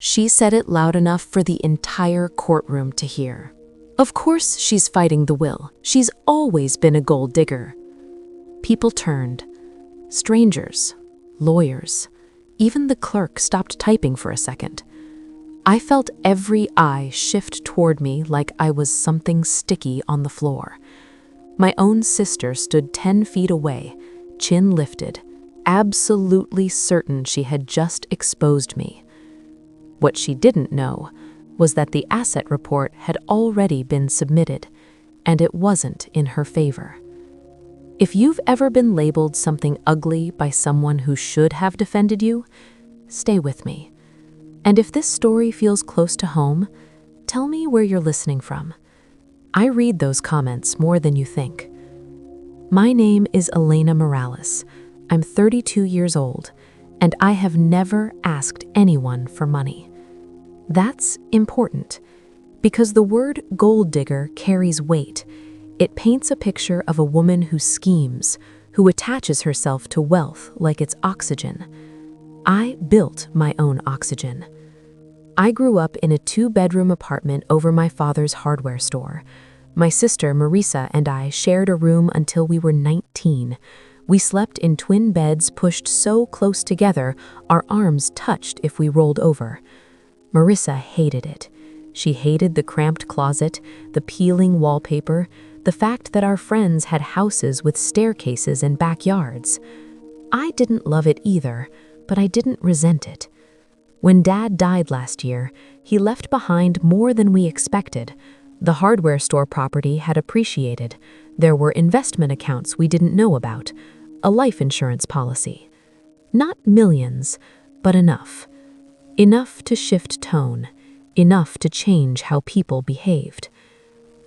She said it loud enough for the entire courtroom to hear. Of course she's fighting the will. She's always been a gold digger. People turned. Strangers, lawyers, even the clerk stopped typing for a second. I felt every eye shift toward me like I was something sticky on the floor. My own sister stood 10 feet away, chin lifted, absolutely certain she had just exposed me. What she didn't know was that the asset report had already been submitted, and it wasn't in her favor. If you've ever been labeled something ugly by someone who should have defended you, stay with me. And if this story feels close to home, tell me where you're listening from. I read those comments more than you think. My name is Elena Morales. I'm 32 years old, and I have never asked anyone for money. That's important, because the word gold digger carries weight. It paints a picture of a woman who schemes, who attaches herself to wealth like it's oxygen. I built my own oxygen. I grew up in a 2-bedroom apartment over my father's hardware store. My sister, Marisa, and I shared a room until we were 19. We slept in twin beds pushed so close together, our arms touched if we rolled over. Marisa hated it. She hated the cramped closet, the peeling wallpaper, the fact that our friends had houses with staircases and backyards. I didn't love it either, but I didn't resent it. When Dad died last year, he left behind more than we expected. The hardware store property had appreciated. There were investment accounts we didn't know about, a life insurance policy. Not millions, but enough. Enough to shift tone, enough to change how people behaved.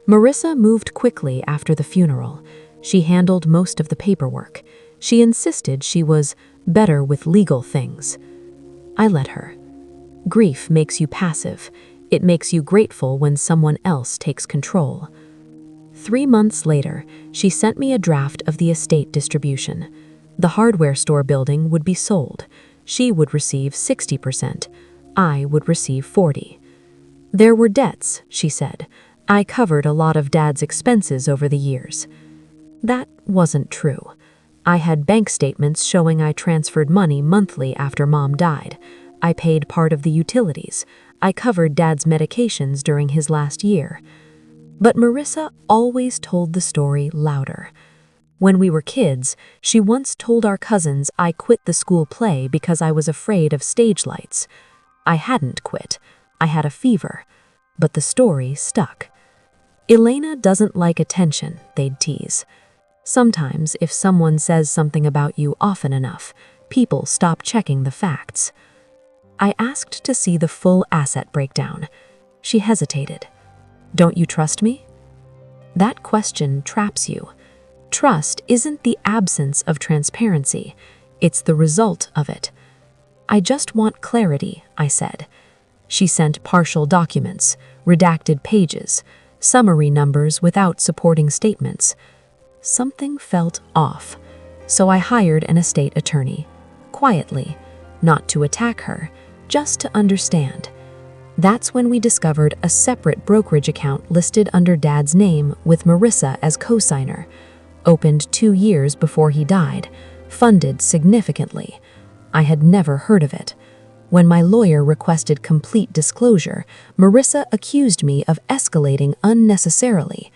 Marisa moved quickly after the funeral. She handled most of the paperwork. She insisted she was better with legal things. I let her. Grief makes you passive. It makes you grateful when someone else takes control. 3 months later, she sent me a draft of the estate distribution. The hardware store building would be sold. She would receive 60%. I would receive 40%. There were debts, she said. I covered a lot of Dad's expenses over the years. That wasn't true. I had bank statements showing I transferred money monthly after Mom died. I paid part of the utilities. I covered Dad's medications during his last year. But Marisa always told the story louder. When we were kids, she once told our cousins I quit the school play because I was afraid of stage lights. I hadn't quit. I had a fever. But the story stuck. Elena doesn't like attention, they'd tease. Sometimes, if someone says something about you often enough, people stop checking the facts. I asked to see the full asset breakdown. She hesitated. Don't you trust me? That question traps you. Trust isn't the absence of transparency. It's the result of it. I just want clarity, I said. She sent partial documents, redacted pages, summary numbers without supporting statements. Something felt off, so I hired an estate attorney, quietly, not to attack her, just to understand. That's when we discovered a separate brokerage account listed under Dad's name with Marisa as co-signer, opened 2 years before he died, funded significantly. I had never heard of it. When my lawyer requested complete disclosure, Marisa accused me of escalating unnecessarily.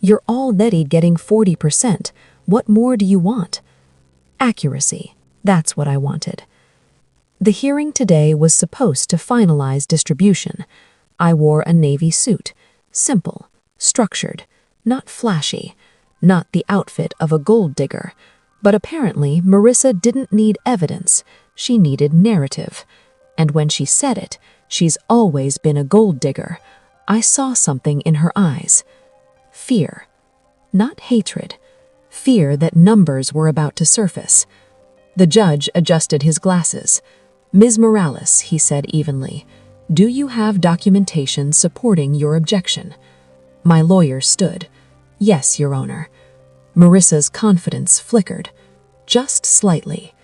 You're already getting 40%. What more do you want? Accuracy. That's what I wanted. The hearing today was supposed to finalize distribution. I wore a navy suit. Simple, structured, not flashy, not the outfit of a gold digger. But apparently, Marisa didn't need evidence. She needed narrative. And when she said it, she's always been a gold digger. I saw something in her eyes. Fear. Not hatred. Fear that numbers were about to surface. The judge adjusted his glasses. Ms. Morales, he said evenly, do you have documentation supporting your objection? My lawyer stood. Yes, Your Honor. Marisa's confidence flickered. Just slightly.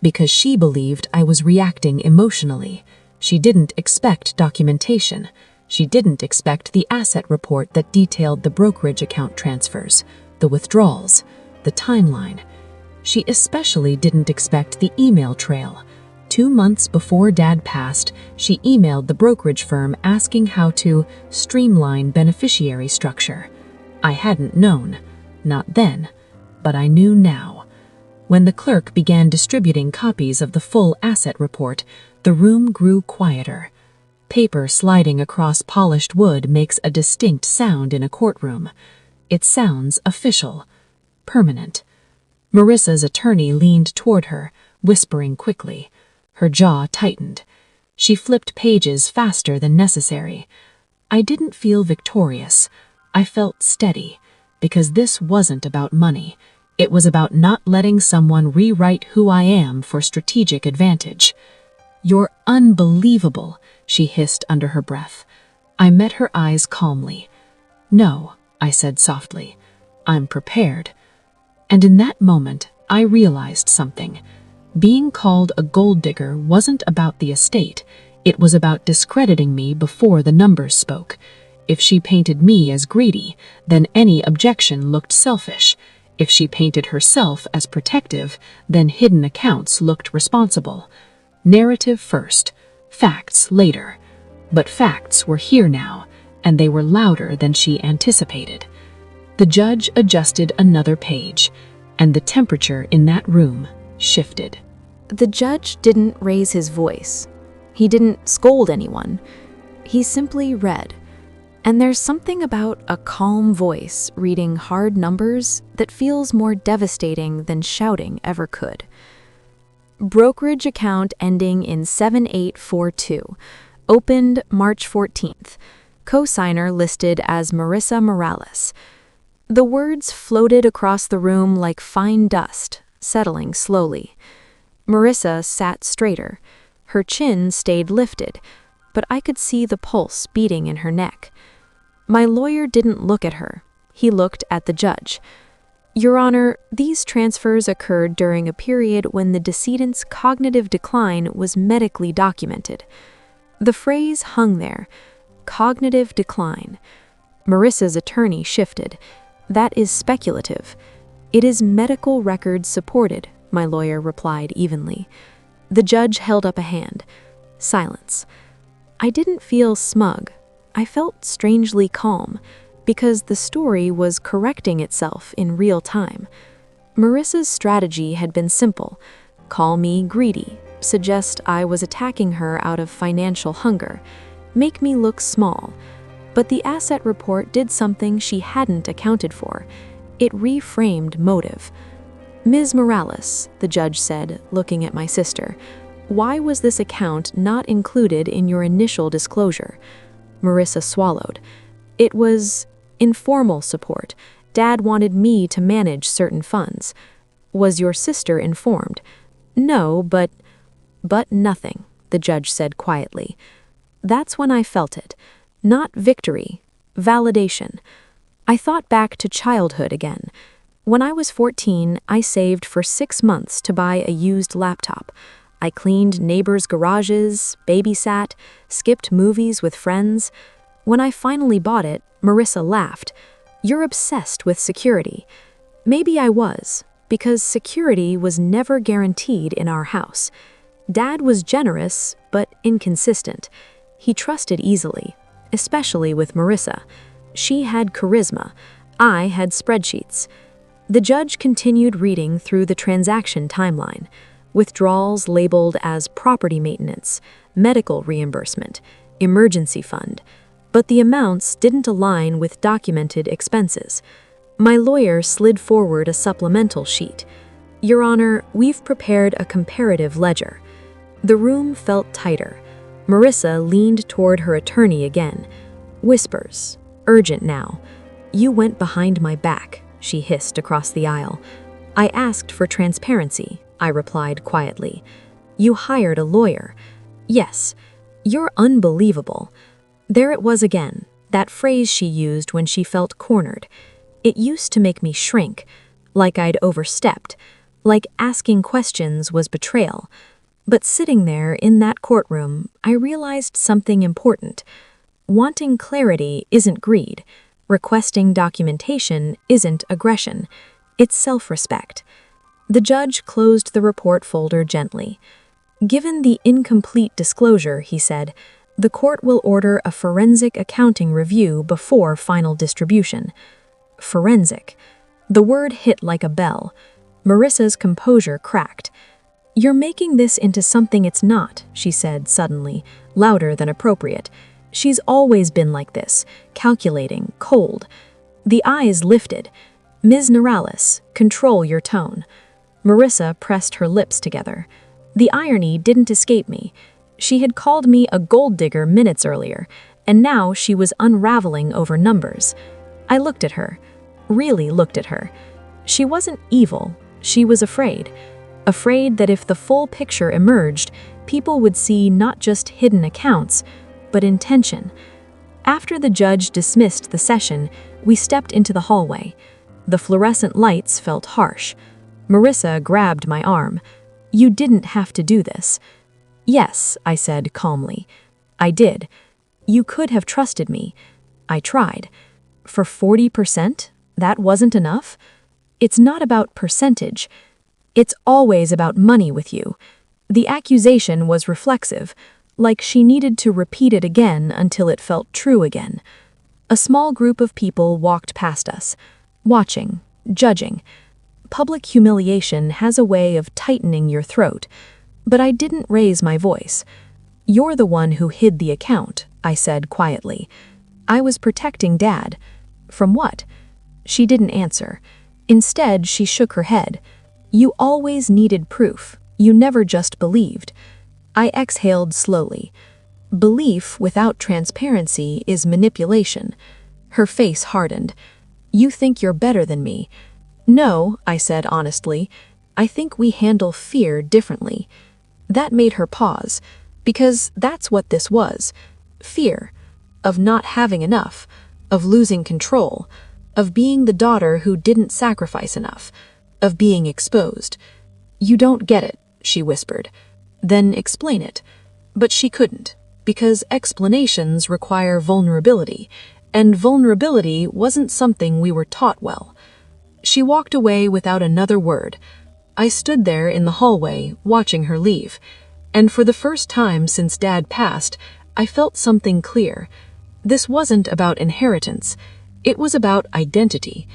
Because she believed I was reacting emotionally. She didn't expect documentation. She didn't expect the asset report that detailed the brokerage account transfers, the withdrawals, the timeline. She especially didn't expect the email trail. 2 months before Dad passed, she emailed the brokerage firm asking how to streamline beneficiary structure. I hadn't known. Not then. But I knew now. When the clerk began distributing copies of the full asset report, the room grew quieter. Paper sliding across polished wood makes a distinct sound in a courtroom. It sounds official, permanent. Marissa's attorney leaned toward her, whispering quickly. Her jaw tightened. She flipped pages faster than necessary. I didn't feel victorious. I felt steady, because this wasn't about money. It was about not letting someone rewrite who I am for strategic advantage. "You're unbelievable," she hissed under her breath. I met her eyes calmly. "No," I said softly. "I'm prepared." And in that moment, I realized something. Being called a gold digger wasn't about the estate. It was about discrediting me before the numbers spoke. If she painted me as greedy, then any objection looked selfish. If she painted herself as protective, then hidden accounts looked responsible. Narrative first, facts later. But facts were here now, and they were louder than she anticipated. The judge adjusted another page, and the temperature in that room shifted. The judge didn't raise his voice. He didn't scold anyone. He simply read. And there's something about a calm voice reading hard numbers that feels more devastating than shouting ever could. Brokerage account ending in 7842. Opened March 14th. Co-signer listed as Marissa Morales. The words floated across the room like fine dust, settling slowly. Marissa sat straighter. Her chin stayed lifted, but I could see the pulse beating in her neck. My lawyer didn't look at her. He looked at the judge. "Your Honor, these transfers occurred during a period when the decedent's cognitive decline was medically documented." The phrase hung there. Cognitive decline. Marissa's attorney shifted. "That is speculative." "It is medical record supported," my lawyer replied evenly. The judge held up a hand. Silence. I didn't feel smug. I felt strangely calm, because the story was correcting itself in real time. Marissa's strategy had been simple. Call me greedy, suggest I was attacking her out of financial hunger, make me look small. But the asset report did something she hadn't accounted for. It reframed motive. "Ms. Morales," the judge said, looking at my sister, "why was this account not included in your initial disclosure?" Marissa swallowed. "It was informal support. Dad wanted me to manage certain funds." "Was your sister informed?" "No, but nothing," the judge said quietly. That's when I felt it. Not victory, validation. I thought back to childhood again. When I was 14, I saved for 6 months to buy a used laptop. I cleaned neighbors' garages, babysat, skipped movies with friends. When I finally bought it, Marissa laughed. "You're obsessed with security." Maybe I was, because security was never guaranteed in our house. Dad was generous, but inconsistent. He trusted easily, especially with Marissa. She had charisma. I had spreadsheets. The judge continued reading through the transaction timeline. Withdrawals labeled as property maintenance, medical reimbursement, emergency fund. But the amounts didn't align with documented expenses. My lawyer slid forward a supplemental sheet. "Your Honor, we've prepared a comparative ledger." The room felt tighter. Marissa leaned toward her attorney again. Whispers, urgent now. "You went behind my back," she hissed across the aisle. "I asked for transparency," I replied quietly. "You hired a lawyer." "Yes." "You're unbelievable." There it was again, that phrase she used when she felt cornered. It used to make me shrink, like I'd overstepped, like asking questions was betrayal. But sitting there in that courtroom, I realized something important. Wanting clarity isn't greed. Requesting documentation isn't aggression. It's self-respect. The judge closed the report folder gently. Given the incomplete disclosure, he said, the court will order a forensic accounting review before final distribution. Forensic. The word hit like a bell. Marissa's composure cracked. "You're making this into something it's not," she said suddenly, louder than appropriate. She's always been like this, calculating, cold. The eyes lifted. "Ms. Norales, control your tone." Marissa pressed her lips together. The irony didn't escape me. She had called me a gold digger minutes earlier, and now she was unraveling over numbers. I looked at her, really looked at her. She wasn't evil, she was afraid. Afraid that if the full picture emerged, people would see not just hidden accounts, but intention. After the judge dismissed the session, we stepped into the hallway. The fluorescent lights felt harsh. Marissa grabbed my arm. "You didn't have to do this." "Yes," I said calmly. "I did. You could have trusted me. I tried. For 40%, that wasn't enough? It's not about percentage. It's always about money with you." The accusation was reflexive, like she needed to repeat it again until it felt true again. A small group of people walked past us, watching, judging. Public humiliation has a way of tightening your throat, but I didn't raise my voice. "You're the one who hid the account," I said quietly. "I was protecting Dad." "From what?" She didn't answer. Instead, she shook her head. "You always needed proof. You never just believed." I exhaled slowly. Belief without transparency is manipulation. Her face hardened. "You think you're better than me." "No," I said honestly. "I think we handle fear differently." That made her pause, because that's what this was. Fear. Of not having enough. Of losing control. Of being the daughter who didn't sacrifice enough. Of being exposed. "You don't get it," she whispered. "Then explain it." But she couldn't, because explanations require vulnerability, and vulnerability wasn't something we were taught well. She walked away without another word. I stood there in the hallway, watching her leave, and for the first time since Dad passed, I felt something clear. This wasn't about inheritance. It was about identity.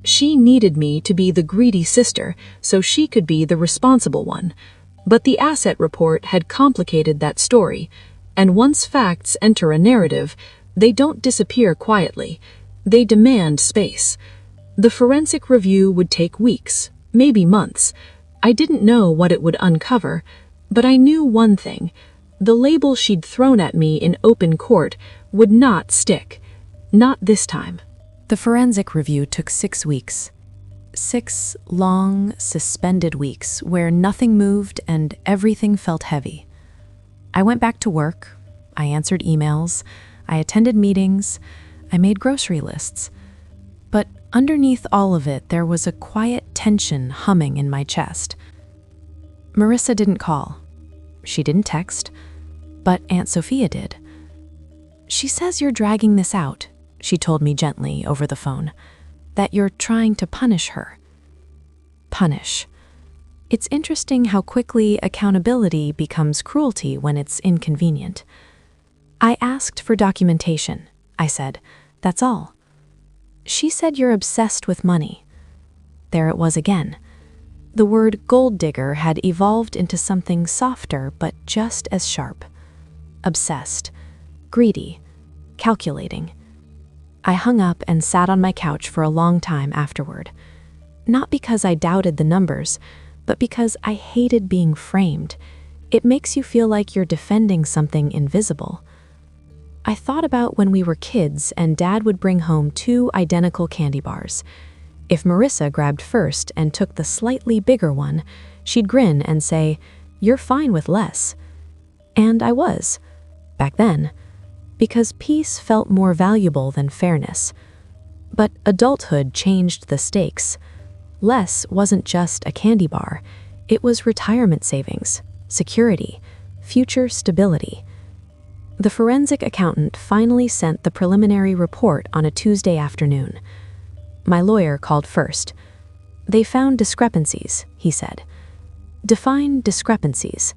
She needed me to be the greedy sister so she could be the responsible one. But the asset report had complicated that story, and once facts enter a narrative, they don't disappear quietly. They demand space. The forensic review would take weeks, maybe months. I didn't know what it would uncover, but I knew one thing. The label she'd thrown at me in open court would not stick. Not this time. The forensic review took 6 weeks. 6 long, suspended weeks where nothing moved and everything felt heavy. I went back to work. I answered emails. I attended meetings. I made grocery lists. But underneath all of it, there was a quiet tension humming in my chest. Marissa didn't call. She didn't text. But Aunt Sophia did. "She says you're dragging this out," she told me gently over the phone. "That you're trying to punish her." Punish. It's interesting how quickly accountability becomes cruelty when it's inconvenient. "I asked for documentation," I said. "That's all." "She said you're obsessed with money." There it was again. The word gold digger had evolved into something softer but just as sharp. Obsessed. Greedy. Calculating. I hung up and sat on my couch for a long time afterward. Not because I doubted the numbers, but because I hated being framed. It makes you feel like you're defending something invisible. I thought about when we were kids and Dad would bring home 2 identical candy bars. If Marissa grabbed first and took the slightly bigger one, she'd grin and say, "You're fine with less." And I was, back then, because peace felt more valuable than fairness. But adulthood changed the stakes. Less wasn't just a candy bar, it was retirement savings, security, future stability. The forensic accountant finally sent the preliminary report on a Tuesday afternoon. My lawyer called first. They found discrepancies, he said. Define discrepancies.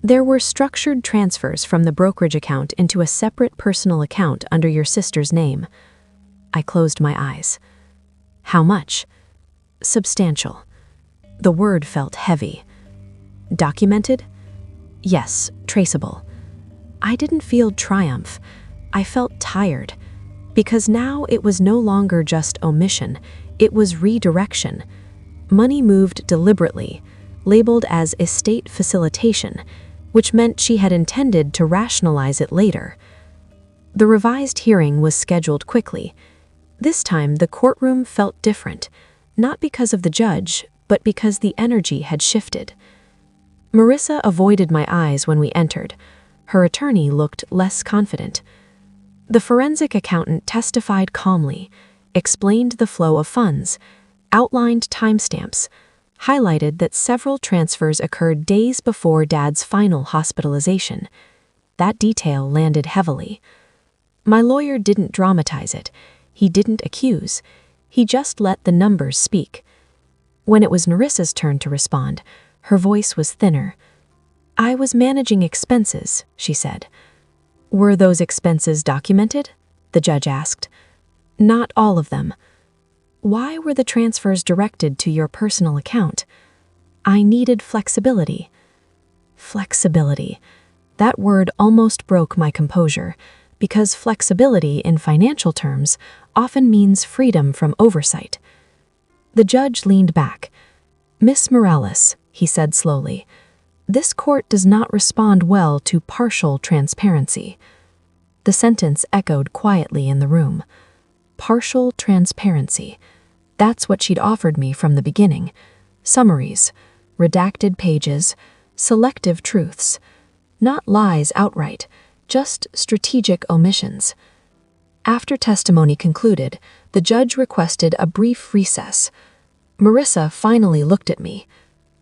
There were structured transfers from the brokerage account into a separate personal account under your sister's name. I closed my eyes. How much? Substantial. The word felt heavy. Documented? Yes, traceable. I didn't feel triumph. I felt tired, because now it was no longer just omission, it was redirection. Money moved deliberately, labeled as estate facilitation, which meant she had intended to rationalize it later. The revised hearing was scheduled quickly. This time the courtroom felt different, not because of the judge, but because the energy had shifted. Marissa avoided my eyes when we entered. Her attorney looked less confident. The forensic accountant testified calmly, explained the flow of funds, outlined timestamps, highlighted that several transfers occurred days before Dad's final hospitalization. That detail landed heavily. My lawyer didn't dramatize it. He didn't accuse. He just let the numbers speak. When it was Marissa's turn to respond, her voice was thinner. I was managing expenses, she said. Were those expenses documented? The judge asked. Not all of them. Why were the transfers directed to your personal account? I needed flexibility. Flexibility. That word almost broke my composure, because flexibility in financial terms often means freedom from oversight. The judge leaned back. Miss Morales, he said slowly, this court does not respond well to partial transparency. The sentence echoed quietly in the room. Partial transparency. That's what she'd offered me from the beginning. Summaries, redacted pages, selective truths. Not lies outright, just strategic omissions. After testimony concluded, the judge requested a brief recess. Marissa finally looked at me,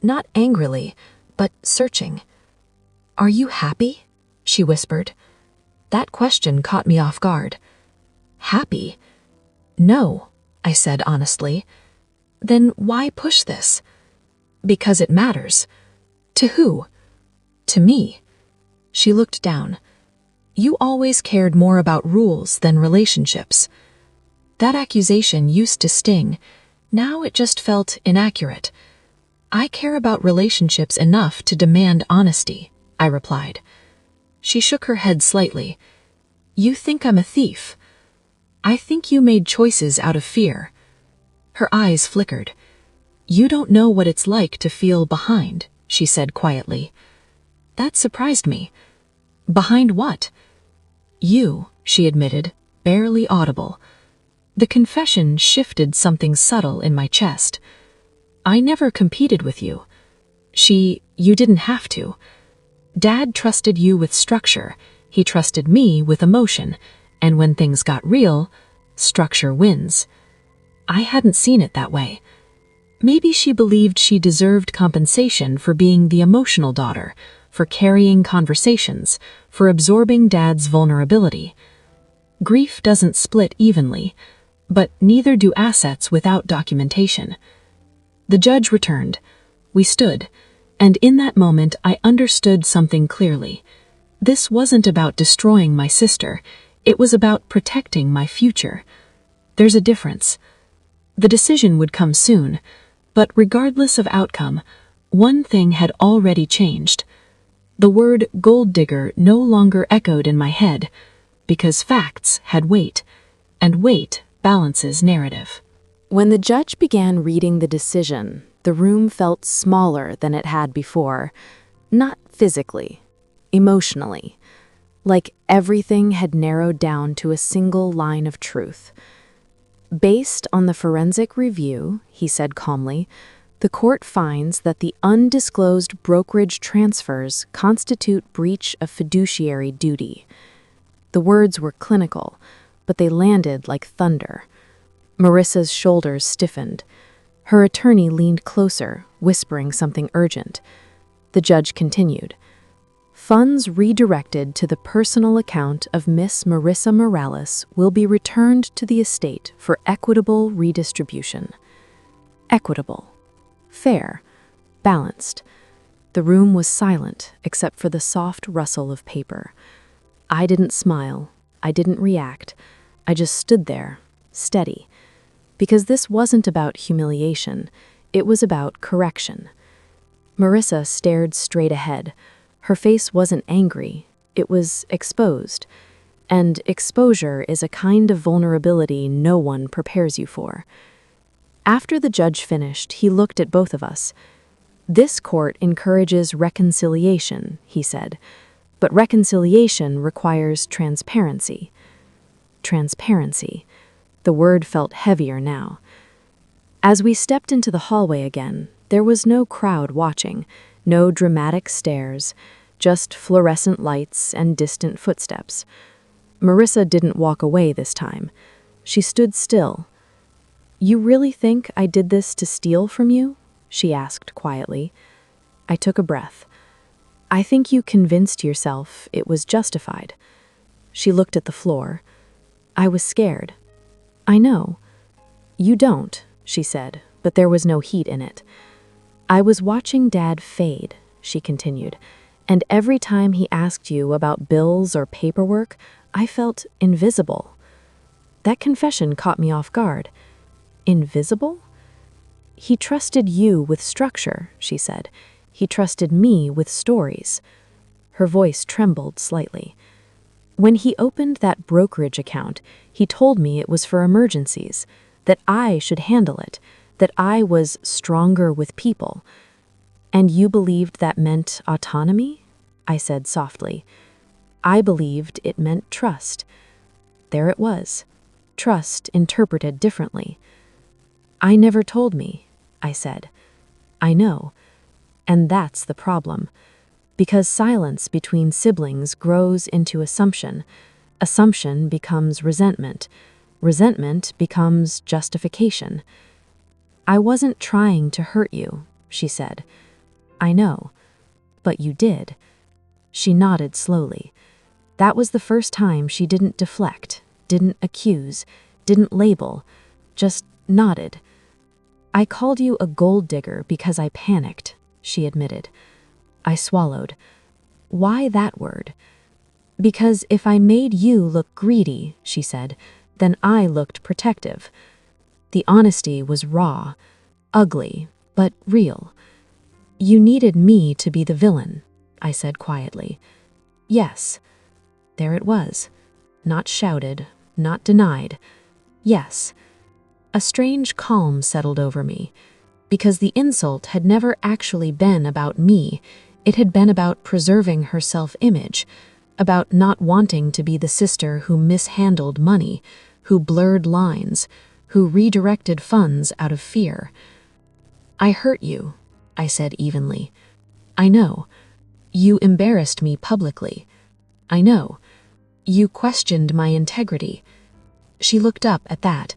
not angrily, but searching. Are you happy? She whispered. That question caught me off guard. Happy? No, I said honestly. Then why push this? Because it matters. To who? To me. She looked down. You always cared more about rules than relationships. That accusation used to sting. Now it just felt inaccurate. I care about relationships enough to demand honesty, I replied. She shook her head slightly. You think I'm a thief. I think you made choices out of fear. Her eyes flickered. You don't know what it's like to feel behind, she said quietly. That surprised me. Behind what? You, she admitted, barely audible. The confession shifted something subtle in my chest. I never competed with you. You didn't have to. Dad trusted you with structure. He trusted me with emotion. And when things got real, structure wins. I hadn't seen it that way. Maybe she believed she deserved compensation for being the emotional daughter, for carrying conversations, for absorbing Dad's vulnerability. Grief doesn't split evenly, but neither do assets without documentation. The judge returned. We stood, and in that moment I understood something clearly. This wasn't about destroying my sister. It was about protecting my future. There's a difference. The decision would come soon, but regardless of outcome, one thing had already changed. The word gold digger no longer echoed in my head, because facts had weight, and weight balances narrative. When the judge began reading the decision, the room felt smaller than it had before, not physically, emotionally, like everything had narrowed down to a single line of truth. Based on the forensic review, he said calmly, the court finds that the undisclosed brokerage transfers constitute breach of fiduciary duty. The words were clinical, but they landed like thunder. Marissa's shoulders stiffened. Her attorney leaned closer, whispering something urgent. The judge continued. Funds redirected to the personal account of Miss Marissa Morales will be returned to the estate for equitable redistribution. Equitable. Fair. Balanced. The room was silent except for the soft rustle of paper. I didn't smile. I didn't react. I just stood there, steady. Because this wasn't about humiliation. It was about correction. Marissa stared straight ahead. Her face wasn't angry. It was exposed. And exposure is a kind of vulnerability no one prepares you for. After the judge finished, he looked at both of us. This court encourages reconciliation, he said, but reconciliation requires transparency. Transparency. The word felt heavier now. As we stepped into the hallway again, there was no crowd watching, no dramatic stares, just fluorescent lights and distant footsteps. Marissa didn't walk away this time. She stood still. "You really think I did this to steal from you?" she asked quietly. I took a breath. "I think you convinced yourself it was justified." She looked at the floor. I was scared. "I know." "You don't," she said, but there was no heat in it. "I was watching Dad fade," she continued, "and every time he asked you about bills or paperwork, I felt invisible." That confession caught me off guard. Invisible? "He trusted you with structure," she said. "He trusted me with stories." Her voice trembled slightly. "When he opened that brokerage account, he told me it was for emergencies, that I should handle it, that I was stronger with people." "And you believed that meant autonomy?" I said softly. "I believed it meant trust." There it was. Trust interpreted differently. "I never told me," I said. "I know. And that's the problem. Because silence between siblings grows into assumption. Assumption becomes resentment. Resentment becomes justification." "I wasn't trying to hurt you," she said. "I know. But you did." She nodded slowly. That was the first time she didn't deflect, didn't accuse, didn't label, just nodded. "I called you a gold digger because I panicked," she admitted. I swallowed. "Why that word?" "Because if I made you look greedy," she said, "then I looked protective." The honesty was raw, ugly, but real. "You needed me to be the villain," I said quietly. "Yes." There it was. Not shouted, not denied. Yes. A strange calm settled over me, because the insult had never actually been about me. It had been about preserving her self-image, about not wanting to be the sister who mishandled money, who blurred lines, who redirected funds out of fear. "I hurt you," I said evenly. "I know. You embarrassed me publicly. I know. You questioned my integrity." She looked up at that.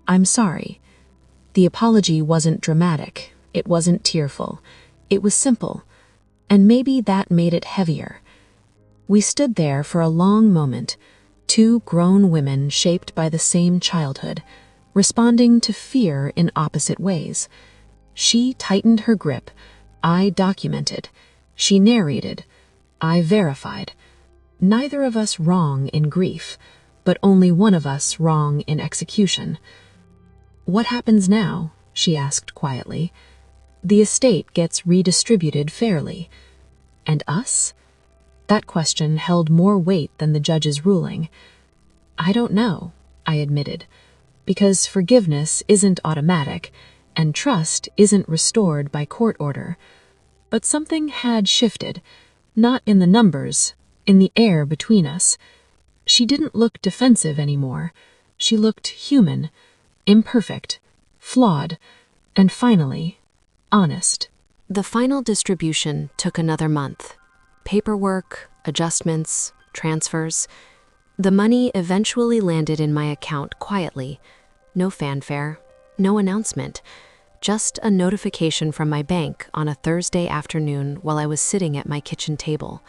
"I'm sorry." The apology wasn't dramatic. It wasn't tearful. It was simple. And maybe that made it heavier. We stood there for a long moment, two grown women shaped by the same childhood, responding to fear in opposite ways. She tightened her grip. I documented. She narrated. I verified. Neither of us wrong in grief, but only one of us wrong in execution. "What happens now?" she asked quietly. "The estate gets redistributed fairly. And us?" That question held more weight than the judge's ruling. "I don't know," I admitted, "because forgiveness isn't automatic, and trust isn't restored by court order. But something had shifted, not in the numbers, in the air between us. She didn't look defensive anymore. She looked human, imperfect, flawed, and finally, honest." The final distribution took another month. Paperwork, adjustments, transfers. The money eventually landed in my account quietly. No fanfare, no announcement. Just a notification from my bank on a Thursday afternoon while I was sitting at my kitchen table.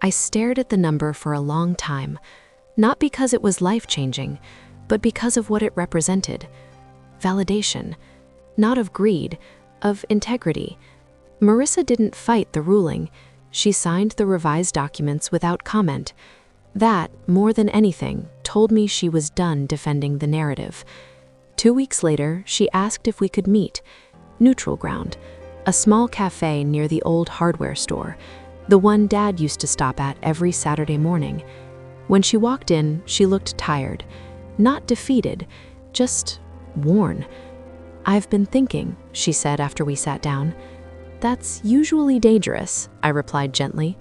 I stared at the number for a long time, not because it was life-changing, but because of what it represented. Validation, not of greed, of integrity. Marissa didn't fight the ruling. She signed the revised documents without comment. That, more than anything, told me she was done defending the narrative. 2 weeks later, she asked if we could meet. Neutral ground, a small cafe near the old hardware store, the one Dad used to stop at every Saturday morning. When she walked in, she looked tired, not defeated, just worn. "I've been thinking," she said after we sat down. "That's usually dangerous," I replied gently.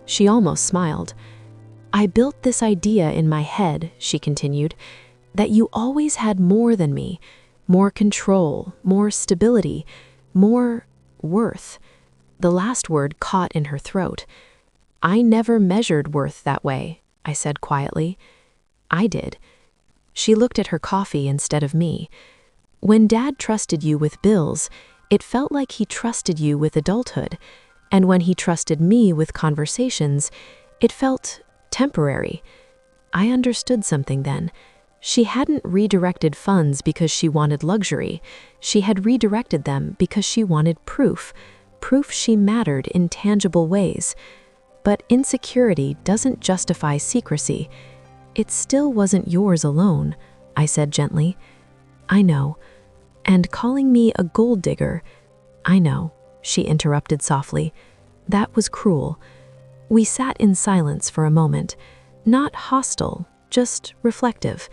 She almost smiled. "I built this idea in my head," she continued, "that you always had more than me, more control, more stability, more worth." The last word caught in her throat. "I never measured worth that way," I said quietly. "I did." She looked at her coffee instead of me. "When Dad trusted you with bills, it felt like he trusted you with adulthood. And when he trusted me with conversations, it felt temporary." I understood something then. She hadn't redirected funds because she wanted luxury. She had redirected them because she wanted proof she mattered in tangible ways. But insecurity doesn't justify secrecy. "It still wasn't yours alone," I said gently. "I know. And calling me a gold digger—" "I know," she interrupted softly. "That was cruel." We sat in silence for a moment, not hostile, just reflective.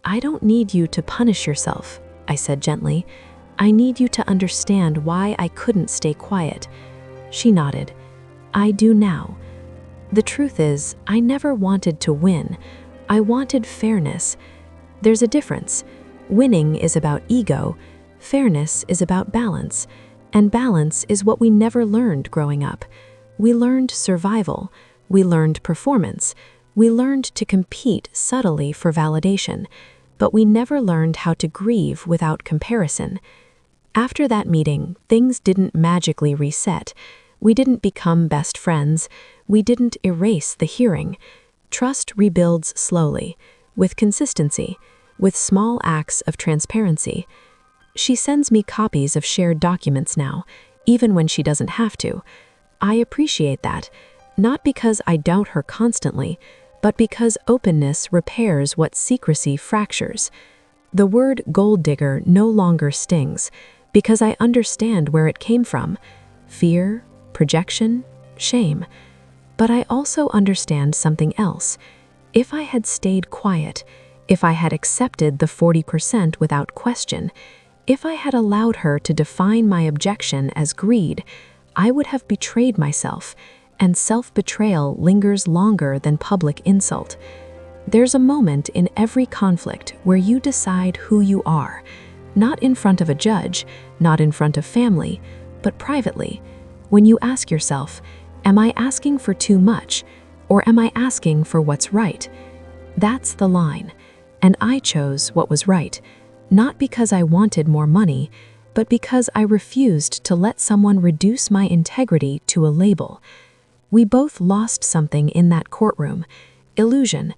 "I don't need you to punish yourself," I said gently. "I need you to understand why I couldn't stay quiet." She nodded. "I do now. The truth is, I never wanted to win. I wanted fairness. There's a difference. Winning is about ego. Fairness is about balance. And balance is what we never learned growing up. We learned survival. We learned performance. We learned to compete subtly for validation. But we never learned how to grieve without comparison. After that meeting, things didn't magically reset. We didn't become best friends. We didn't erase the hearing. Trust rebuilds slowly, with consistency, with small acts of transparency. She sends me copies of shared documents now, even when she doesn't have to. I appreciate that, not because I doubt her constantly, but because openness repairs what secrecy fractures. The word gold digger no longer stings, because I understand where it came from: fear, projection, shame. But I also understand something else. If I had stayed quiet, if I had accepted the 40% without question, if I had allowed her to define my objection as greed, I would have betrayed myself, and self-betrayal lingers longer than public insult. There's a moment in every conflict where you decide who you are, not in front of a judge, not in front of family, but privately, when you ask yourself, am I asking for too much, or am I asking for what's right? That's the line, and I chose what was right, not because I wanted more money, but because I refused to let someone reduce my integrity to a label. We both lost something in that courtroom: illusion,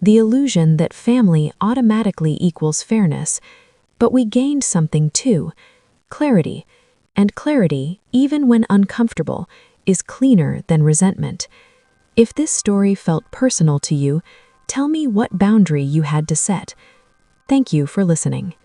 the illusion that family automatically equals fairness. But we gained something too: clarity. And clarity, even when uncomfortable, is cleaner than resentment. If this story felt personal to you, tell me what boundary you had to set. Thank you for listening.